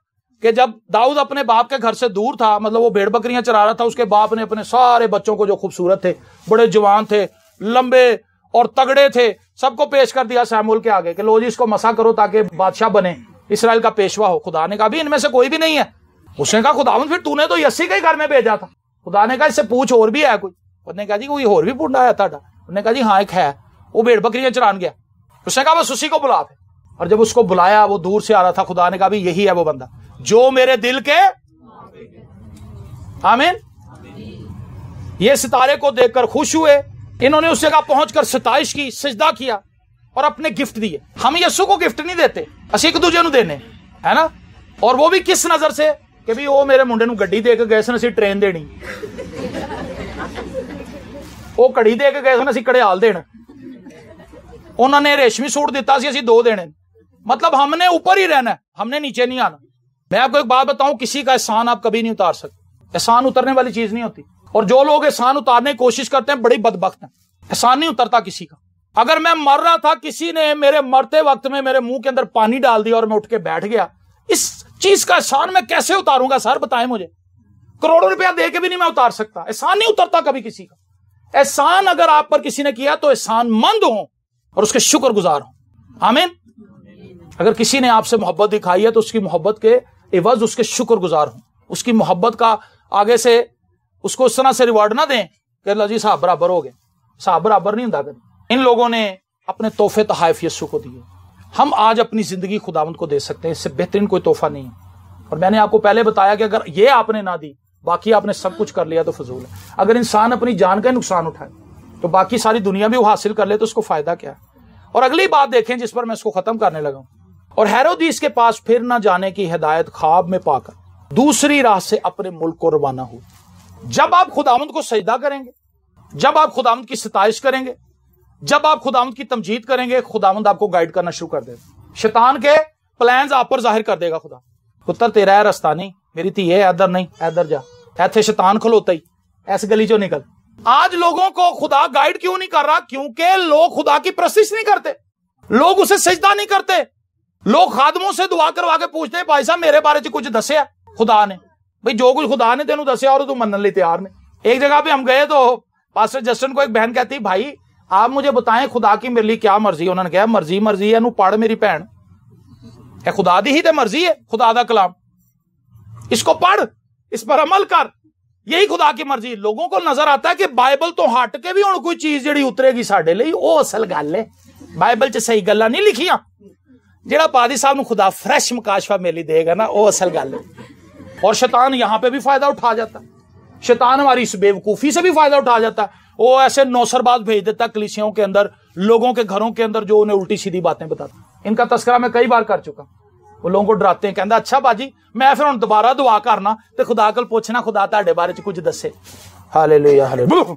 کہ جب داؤد اپنے باپ کے گھر سے دور تھا، مطلب وہ بھیڑ بکریاں چرا رہا تھا، اس کے باپ نے اپنے سارے بچوں کو جو خوبصورت تھے، بڑے جوان تھے، لمبے اور تگڑے تھے، سب کو پیش کر دیا سیمول کے آگے کہ لو جی اس کو مسا کرو تاکہ بادشاہ بنے، اسرائیل کا پیشوا ہو. خدا نے کہا بھی ان میں سے کوئی بھی نہیں ہے، اس نے کہا خداوند پھر تو نے تو یسی کے ہی گھر میں بھیجا تھا. خدا نے کہا اس سے پوچھ اور بھی ہے کوئی. اس نے کہا جی کوئی اور بھی پونڈا ہے تھا. اس نے کہا جی ہاں ایک ہے, وہ بھیڑ بکریاں چران گیا. اس نے کہا بس اسی کو بلا دے. اور جب اس کو بلایا وہ دور سے آ رہا تھا, خدا نے کہا بھی یہی ہے وہ بندہ جو میرے دل کے. آمین. یہ ستارے کو دیکھ کر خوش ہوئے, انہوں نے اس جگہ پہنچ کر ستائش کی, سجدہ کیا اور اپنے گفٹ دیے. ہم یسو کو گفٹ نہیں دیتے, اسی ایک دوجے نو دینے ہے نا. اور وہ بھی کس نظر سے کہ بھی وہ میرے منڈے نو گڈی دے کے گئے سن, اسی ٹرین دینی, وہ کڑی دے کے گئے سن, اسی کڑیال دینا, انہوں نے ریشمی سوٹ دیتا سی, اسی 2 دینے. مطلب ہم نے اوپر ہی رہنا ہے, ہم نے نیچے نہیں آنا. میں آپ کو ایک بات بتاؤں, کسی کا احسان آپ کبھی نہیں اتار سکتے. احسان اترنے والی چیز نہیں ہوتی, اور جو لوگ احسان اتارنے کی کوشش کرتے ہیں بڑی بدبخت ہیں. احسان نہیں اترتا کسی کا. اگر میں مر رہا تھا, کسی نے میرے مرتے وقت میں میرے منہ کے اندر پانی ڈال دیا اور میں اٹھ کے بیٹھ گیا, اس چیز کا احسان میں کیسے اتاروں گا سر, بتائیں مجھے. کروڑوں روپیہ دے کے بھی نہیں میں اتار سکتا. احسان نہیں اترتا کبھی کسی کا. احسان اگر آپ پر کسی نے کیا تو احسان مند ہوں اور اس کے شکر گزار ہوں. آمین. اگر کسی نے آپ سے محبت دکھائی ہے تو اس کی محبت کے عوض اس کے شکر گزار ہوں. اس کی محبت کا آگے سے اس کو اس طرح سے ریوارڈ نہ دیں کہ اللہ جی صاحب برابر ہو گئے. صاحب برابر نہیں ہوتا. ان لوگوں نے اپنے تحفے تحائف یسوع کو دیے. ہم آج اپنی زندگی خداوند کو دے سکتے ہیں, اس سے بہترین کوئی تحفہ نہیں ہے. اور میں نے آپ کو پہلے بتایا کہ اگر یہ آپ نے نہ دی, باقی آپ نے سب کچھ کر لیا تو فضول ہے. اگر انسان اپنی جان کا نقصان اٹھائے تو باقی ساری دنیا بھی وہ حاصل کر لے تو اس کو فائدہ کیا ہے. اور اگلی بات دیکھیں جس پر میں اس کو ختم کرنے لگا ہوں. اور ہیرودیس کے پاس پھر نہ جانے کی ہدایت خواب میں پا کر دوسری راہ سے اپنے ملک کو روانہ ہوئی. جب آپ خداوند کو سجدہ کریں گے, جب آپ خداوند کی ستائش کریں گے, جب آپ خداوند کی تمجید کریں گے, خداوند آپ کو گائیڈ کرنا شروع کر دے گا. شیطان کے پلانز آپ پر ظاہر کر دے گا. خدا پتر تیرا ہے رستہ نہیں, میری تھی ہے ادھر نہیں, ادھر جا, ایتھے شیطان کھلوتا ہی, ایسے گلی چوں نکل. آج لوگوں کو خدا گائیڈ کیوں نہیں کر رہا؟ کیونکہ لوگ خدا کی پرستش نہیں کرتے, لوگ اسے سجدہ نہیں کرتے. لوگ خادموں سے دعا کروا کے پوچھتے ہیں بھائی صاحب میرے بارے چ کچھ دسیا خدا نے. بھائی جو کچھ خدا نے تینوں دسیا اور تو منن لی تیار نے. ایک جگہ پہ ہم گئے تو پاسٹر جسٹن کو ایک بہن کہتی بھائی آپ مجھے بتائیں خدا کی میرے لیے کیا مرضی. انہوں نے کہا مرضی ہے نو پڑھ میری بہن, اے خدا دی ہی تے مرضی ہے, خدا دا کلام, اس کو پڑھ, اس پر عمل کر, یہی خدا کی مرضی. لوگوں کو نظر آتا ہے کہ بائبل تو ہٹ کے بھی ہن کوئی چیز جڑی اترے گی ساڈے لئی, او اصل گل ہے بائبل چ صحیح گلاں نہیں لکھیاں. جڑا پادری صاحب نو خدا فریش مکاشفہ میلی دے گا نا, او اصل گل ہے. اور شیطان یہاں پہ بھی فائدہ اٹھا جاتا ہے. شیطان ہماری اس بے وقوفی سے بھی فائدہ اٹھا جاتا ہے. وہ ایسے نوسرباز بھیج دیتا ہے کلیسیوں کے اندر, لوگوں کے گھروں کے اندر, جو انہیں الٹی سیدھی باتیں بتاتا. ان کا تذکرہ میں کئی بار کر چکا. وہ لوگوں کو ڈراتے ہیں, کہندا اچھا باجی میں پھر ہن دوبارہ دعا کرنا تے خدا کول پوچھنا خدا تہاڈے بارے چ کچھ دسے. ہالےلویا ہالےلویا.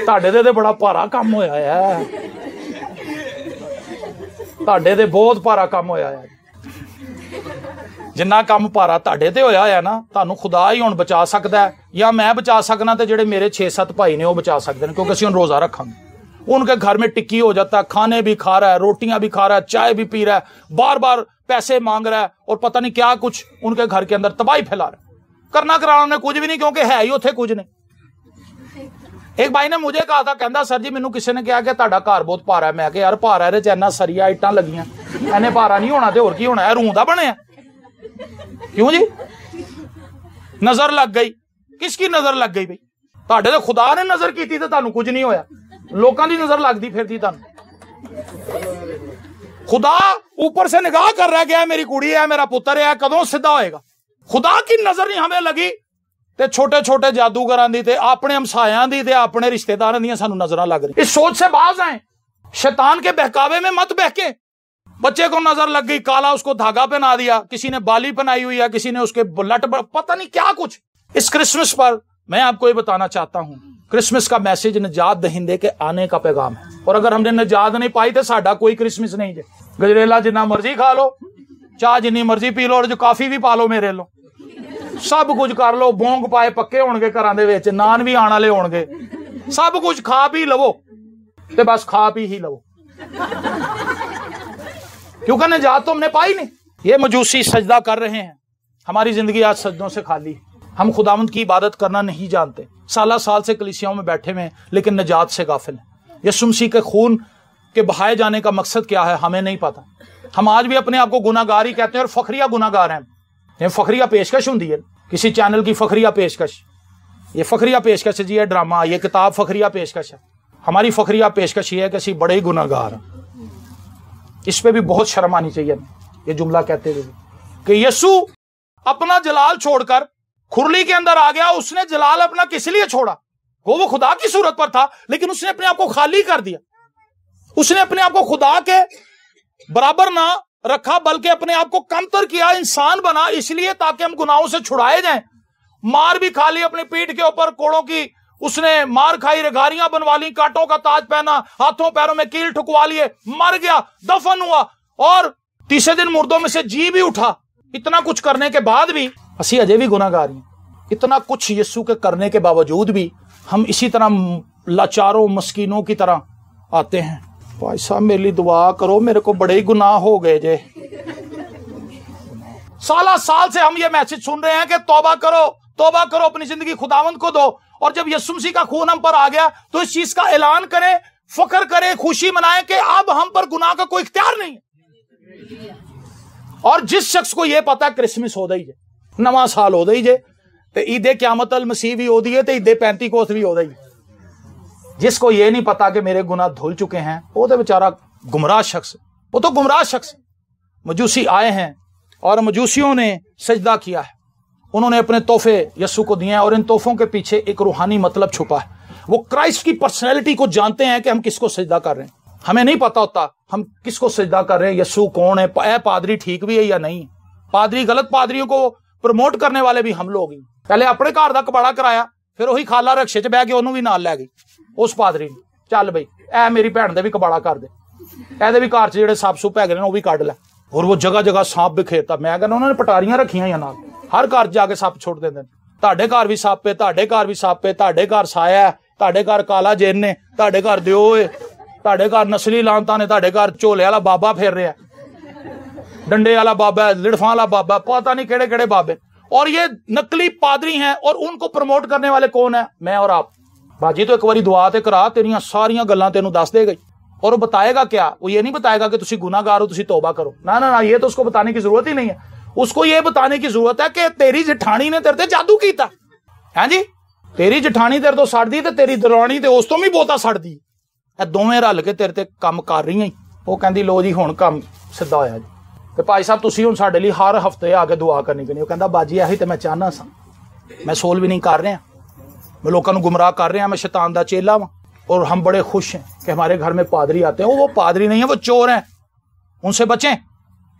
تہاڈے تے بڑا بھارا کام ہویا ہے, تہاڈے تے بہت بھارا کام ہویا ہے. جنہ کام بھارا تہاڈے تے ہویا ہے نا, تہانوں خدا ہی ہن بچا سکدا ہے, یا میں بچا سکنا تے جڑے میرے 6-7 بھائی نے وہ بچا سکتے ہیں, کیونکہ اسی ہن روزہ رکھاں گے. ان کے گھر میں ٹکی ہو جاتا ہے, کھانے بھی کھا رہا ہے, روٹیاں بھی کھا رہا ہے, چائے بھی پی رہا ہے, بار بار پیسے مانگ رہا ہے, اور پتہ نہیں کیا کچھ ان کے گھر کے اندر تباہی پھیلا رہا ہے. کرنا کرانا نے کچھ بھی نہیں, کیونکہ ہے ہی اتنے کچھ نہیں. ایک بھائی نے مجھے کہا تھا, کہندا سر جی مینوں کسی نے کہا کہ تہاڈا گھر بہت بھارا ہے. میں کہ یار بھارا ہے چینا سریا اٹاں لگیاں, اینے بھارا نہیں ہونا تے ہور کی ہونا ہے, روح دا بنے. کیوں جی نظر لگ گئی. کس کی نظر لگ گئی بھائی؟ تہاڈے تے خدا نے نظر کیتی تے تہانوں کچھ نہیں ہویا, لوکاں دی نظر لگدی پھرتی تہانوں. خدا اوپر سے نگاہ کر رہا گیا, میری کڑی ہے, میرا پتر ہے, کدوں سیدھا ہوئے گا. خدا کی نظر نہیں ہمیں لگی تے چھوٹے چھوٹے جادوگراں دی تے اپنے ہمسایاں دی تے اپنے رشتہ داراں دی سانوں نظراں لگ رہی. اس سوچ سے باز آئیں, شیطان کے بہکاوے میں مت بہکے. بچے کو نظر لگ گئی, کالا اس کو دھاگا پہنا دیا, کسی نے بالی پہنائی ہوئی ہے, کسی نے اس کے لٹ پتہ نہیں کیا کچھ. اس کرسمس پر میں آپ کو یہ بتانا چاہتا ہوں, کرسمس کا میسج نجات دہندے کے آنے کا پیغام ہے. اور اگر ہم نے نجات نہیں پائی تو ساڈا کوئی کرسمس نہیں. گجریلا جنہ مرضی کھا لو, چاہ جنی مرضی پی لو, اور جو کافی بھی پا لو میرے لو, سب کچھ کر لو, بونگ پائے پکے ہون گے گھراں دے وچ, نان بھی آن والے ہون گے, سب کچھ کھا پی لو تے بس کھا پی ہی لو, کیونکہ نجات تو ہم نے پائی نہیں. یہ مجوسی سجدہ کر رہے ہیں, ہماری زندگی آج سجدوں سے خالی ہے. ہم خداوند کی عبادت کرنا نہیں جانتے, سالہ سال سے کلیسیوں میں بیٹھے ہوئے ہیں, لیکن نجات سے غافل ہیں. یسوع مسیح کے خون کے بہائے جانے کا مقصد کیا ہے ہمیں نہیں پتا. ہم آج بھی اپنے آپ کو گناہگار ہی کہتے ہیں اور فخریہ گناہگار ہیں. یہ فخریہ پیشکش ہوندی ہے کسی چینل کی فخریہ پیشکش. یہ فخریہ پیشکش ہے جی، یہ ڈرامہ، یہ کتاب فخریہ پیشکش ہے. ہماری فخریہ پیشکش یہ ہے کہ اسی بڑے ہی گناہگار ہیں. اس پہ بھی بہت شرم آنی چاہیے یہ جملہ کہتے ہوئے کہ یسوع اپنا جلال چھوڑ کر کھرلی کے اندر آ گیا. اس نے جلال اپنا کس لیے چھوڑا؟ وہ خدا کی صورت پر تھا لیکن اس نے اپنے آپ کو خالی کر دیا. اس نے اپنے آپ کو خدا کے برابر نہ رکھا بلکہ اپنے آپ کو کمتر کیا، انسان بنا اس لیے تاکہ ہم گناہوں سے چھڑائے جائیں. مار بھی کھا لی اپنی پیٹھ کے اوپر، کوڑوں کی اس نے مار کھائی، رگاریاں بنوا لی، کانٹوں کا تاج پہنا، ہاتھوں پیروں میں کیل ٹھکوا لیے، مر گیا، دفن ہوا اور تیسرے دن مردوں میں سے جی بھی اٹھا. اتنا کچھ کرنے کے بعد بھی اسی اجے بھی گناہگار ہیں. اتنا کچھ یسوع کے کرنے کے باوجود بھی ہم اسی طرح لاچاروں مسکینوں کی طرح آتے ہیں. بھائی صاحب میرے لیے دعا کرو، میرے کو بڑے ہی گناہ ہو گئے جے. سالہ سال سے ہم یہ میسج سن رہے ہیں کہ توبہ کرو، توبہ کرو، اپنی زندگی خداوند کو دو. اور جب یسوع مسیح کا خون ہم پر آ گیا تو اس چیز کا اعلان کریں، فخر کریں، خوشی منائیں کہ اب ہم پر گناہ کا کوئی اختیار نہیں ہے. اور جس شخص کو یہ پتا کرسمس ہو دئی جے، نواں سال ہو دئی جے، تے عید قیامت المسیح بھی ہو دی ہے، تے عید پینتیکوست بھی ہو دئی. جس کو یہ نہیں پتا کہ میرے گناہ دھل چکے ہیں وہ تو بیچارہ گمراہ شخص، وہ تو گمراہ شخص. مجوسی آئے ہیں اور مجوسیوں نے سجدہ کیا ہے، انہوں نے اپنے تحفے یسوع کو دیے ہیں اور ان تحفوں کے پیچھے ایک روحانی مطلب چھپا ہے. وہ کرائسٹ کی پرسنالٹی کو جانتے ہیں کہ ہم کس کو سجدہ کر رہے ہیں. ہمیں نہیں پتا ہوتا ہم کس کو سجدہ کر رہے ہیں، یسوع کون ہے، اے پادری ٹھیک بھی ہے یا نہیں. پادری غلط پادریوں کو پروموٹ کرنے والے بھی ہم لوگ ہی. پہلے اپنے گھر دا کباڑا کرایا، پھر وہی خالہ رکشے چ بہ کے انہوں بھی نال لے گئی اس پادری نے. چل بھائی اے میری بھن دے بھی کباڑا کر دے، اے دے بھی گھر چ جڑے سپ سپ ہے وہ بھی کڈ لے. اور وہ جگہ جگہ سانپ بکھیرتا. میں کہنا انہوں نے پٹاریاں رکھیاں یا نال، ہر گھر جا کے سپ چھوڑ دیں. تہاڈے گھر بھی سپ ہے، تہاڈے گھر بھی سپ ہے، تہاڈے گھر سایا ہے، تہاڈے گھر کالا جن نے، تہاڈے گھر دیو ہے، تہاڈے گھر نسلی لانتا نے، تہاڈے گھر جھولے والا بابا پھر رہا ہے، ڈنڈے والا بابا ہے، لڑفاں والا بابا، پتہ نہیں کہڑے کہڑے بابے. اور یہ نقلی پادری ہیں اور ان کو پروموٹ کرنے والے کون ہیں؟ میں اور آپ. باجی تو ایک باری دعا تے کرا، تیریاں ساریاں گلاں تینوں دس دے گئی. اور وہ بتائے گا کیا؟ وہ یہ نہیں بتائے گا کہ تسی گناہگار ہو، تسی توبہ کرو. نہ نہ یہ تو اس کو بتانے کی ضرورت ہی نہیں ہے. اس کو یہ بتانے کی ضرورت ہے کہ تیری جٹھانی نے تیرے تے جادو کیتا. ہاں جی، تیری جٹھانی تیرے تو سڑ دی تے تیری درانی تے اس تو بھی بہتا سڑ دی. اے دوویں رل کے تیرے تے کام کر رہی ہیں. وہ کہندی لو جی ہن کام سیدھا ہویا جی تے بھائی صاحب تسی ہن ساڈے لیے ہر ہفتے آ کے دعا کرنی پینی. وہ کہندا باجی یہی تے میں چاہنا سا، میں سول بھی نہیں کر رہا، میں لوگوں کو گمراہ کر رہا، میں شیطان دا چیلا ہوں اور ہم بڑے خوش ہیں کہ ہمارے گھر میں پادری آتے ہیں. وہ پادری نہیں ہیں، وہ چور ہیں. ان سے بچیں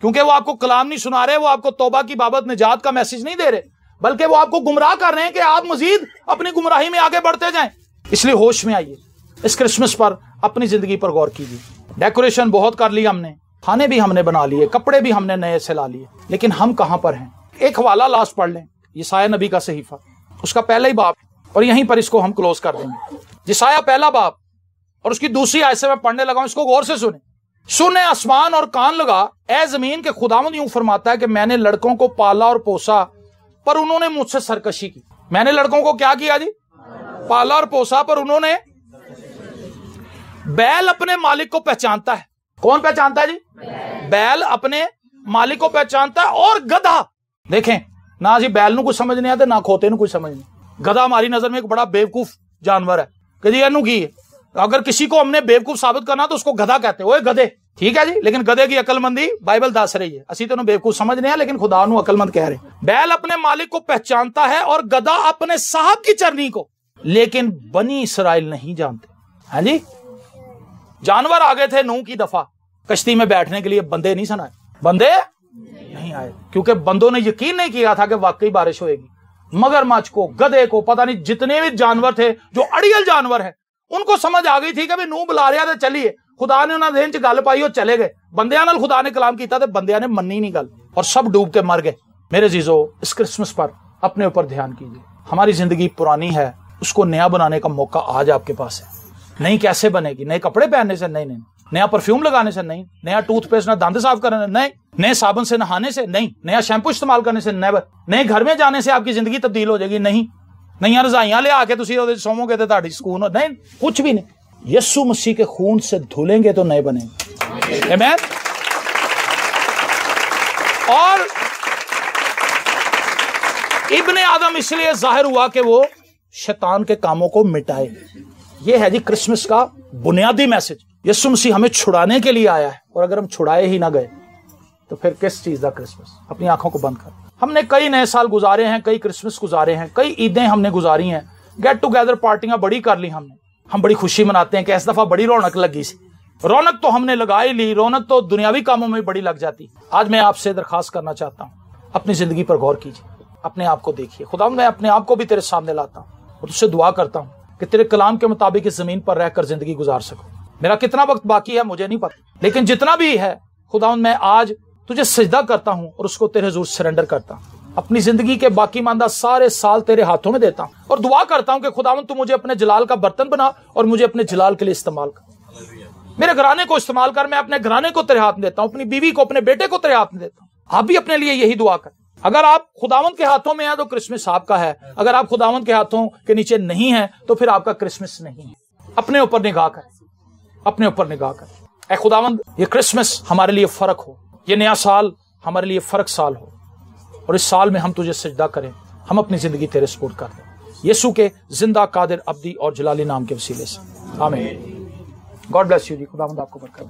کیونکہ وہ آپ کو کلام نہیں سنا رہے، وہ آپ کو توبہ کی بابت نجات کا میسج نہیں دے رہے، بلکہ وہ آپ کو گمراہ کر رہے ہیں کہ آپ مزید اپنی گمراہی میں آگے بڑھتے جائیں. اس لیے ہوش میں آئیے. اس کرسمس پر اپنی زندگی پر غور کیجیے. ڈیکوریشن بہت کر لی ہم نے، کھانے بھی ہم نے بنا لیے، کپڑے بھی ہم نے نئے سے لا لیے، لیکن ہم کہاں پر ہیں؟ ایک حوالہ لاسٹ پڑھ لیں، یسایہ نبی کا صحیفہ، اس کا پہلا ہی باب، اور یہیں پر اس کو ہم کلوز کر دیں گے. یسایہ پہلا باب اور اس کی دوسری آیت سے میں پڑھنے لگا ہوں، اس کو غور سے سنیں. سنے آسمان اور کان لگا اے زمین کے خداوند یوں فرماتا ہے کہ میں نے لڑکوں کو پالا اور پوسا پر انہوں نے مجھ سے سرکشی کی. میں نے لڑکوں کو کیا کیا جی؟ پالا اور پوسا پر انہوں نے. بیل اپنے مالک کو پہچانتا ہے. کون پہچانتا ہے جی؟ بیل اپنے مالک کو پہچانتا ہے. اور گدھا، دیکھیں نہ جی بیل نو کچھ سمجھ نہیں آتا، نہ کھوتے نو کچھ سمجھ نہیں. گدھا ہماری نظر میں ایک بڑا بیوقوف جانور ہے کہ جی اینو کی ہے. اگر کسی کو ہم نے بیوقوف ثابت کرنا تو اس کو گدھا کہتے ہیں. وہ گدھے ٹھیک ہے جی، لیکن گدھے کی عقل مندی بائبل دس رہی ہے. اسی تو بیوقوف سمجھ نہیں ہے لیکن خدا نو عقل مند کہہ رہے. بیل اپنے مالک کو پہچانتا ہے اور گدھا اپنے صاحب کی چرنی کو، لیکن بنی اسرائیل نہیں جانتے. ہاں جی، جانور آگے تھے نوح کی دفعہ کشتی میں بیٹھنے کے لیے، بندے نہیں سنائے، بندے نہیں آئے کیونکہ بندوں نے یقین نہیں کیا تھا کہ واقعی بارش ہوئے گی. مگرمچھ کو، گدھے کو، پتہ نہیں جتنے بھی جانور تھے جو اڑیل جانور ہیں، ان کو سمجھ آ گئی تھی کہ نوح بلا رہا تھا چلیے. خدا نے انہاں ذہن چ گل پائی اور چلے گئے. بندیاں نال خدا نے کلام کیتا تے بندیاں نے مننی نہیں گل اور سب ڈوب کے مر گئے. میرے عزیزو، اس کرسمس پر اپنے اوپر دھیان کیجیے. ہماری زندگی پرانی ہے، اس کو نیا بنانے کا موقع آج آپ کے پاس ہے. نئی کیسے بنے گی؟ نئے کپڑے پہننے سے نہیں، نیا پرفیوم لگانے سے نہیں، نیا ٹوتھ پیسٹ نہ دانت صاف کرنے نہیں، نئے صابن سے نہانے سے نہیں، نیا شیمپو استعمال کرنے سے نہیں، نئے گھر میں جانے سے آپ کی زندگی تبدیل ہو جائے گی نہیں، نئی رضائیاں لے آ کے تسی سومو گے تو تہاڈی سکون ہو نہیں، کچھ بھی نہیں. یسوع مسیح کے خون سے دھلیں گے تو نئے بنیں گے. آمین. اور ابن آدم اس لیے ظاہر ہوا کہ وہ شیطان کے کاموں کو مٹائے. یہ ہے جی کرسمس کا بنیادی میسج. یسوع مسیح ہمیں چھڑانے کے لیے آیا ہے، اور اگر ہم چھڑائے ہی نہ گئے تو پھر کس چیز کا کرسمس؟ اپنی آنکھوں کو بند کر. ہم نے کئی نئے سال گزارے ہیں، کئی کرسمس گزارے ہیں، کئی عیدیں ہم نے گزاری ہیں، گیٹ ٹوگیدر پارٹیاں بڑی کر لی ہم نے. ہم بڑی خوشی مناتے ہیں کہ اس دفعہ بڑی رونق لگی سی. رونق تو ہم نے لگا ہی لی، رونق تو دنیاوی کاموں میں بڑی لگ جاتی. آج میں آپ سے درخواست کرنا چاہتا ہوں، اپنی زندگی پر غور کیجیے، اپنے آپ کو دیکھیے. خدا میں اپنے آپ کو بھی تیرے سامنے لاتا ہوں اور تجھ سے دعا کرتا ہوں کہ تیرے کلام کے مطابق اس زمین پر رہ کر زندگی گزار سکوں. میرا کتنا وقت باقی ہے مجھے نہیں پتا، لیکن جتنا بھی ہے خدا میں آج تجھے سجدہ کرتا ہوں اور اس کو تیرے حضور سرنڈر کرتا ہوں. اپنی زندگی کے باقی ماندہ سارے سال تیرے ہاتھوں میں دیتا ہوں اور دعا کرتا ہوں کہ خداوند تو مجھے اپنے جلال کا برتن بنا اور مجھے اپنے جلال کے لیے استعمال کر. میرے گھرانے کو استعمال کر. میں اپنے گھرانے کو تیرے ہاتھ میں دیتا ہوں، اپنی بیوی کو، اپنے بیٹے کو تیرے ہاتھ میں دیتا ہوں. آپ بھی اپنے لیے یہی دعا کریں. اگر آپ خداوند کے ہاتھوں میں ہیں تو کرسمس آپ کا ہے. اگر آپ خداوند کے ہاتھوں کے نیچے نہیں ہیں تو پھر آپ کا کرسمس نہیں ہے. اپنے اوپر نگاہ کریں، اپنے اوپر نگاہ کریں. اے خداوند یہ کرسمس ہمارے لیے فرق ہو، یہ نیا سال ہمارے لیے فرق سال ہو، اور اس سال میں ہم تجھے سجدہ کریں، ہم اپنی زندگی تیرے سپرد کر دیں یسوع کے زندہ، قادر، ابدی اور جلالی نام کے وسیلے سے. آمین. گاڈ بلیس یو جی. خداوند آپ کو برکت دے.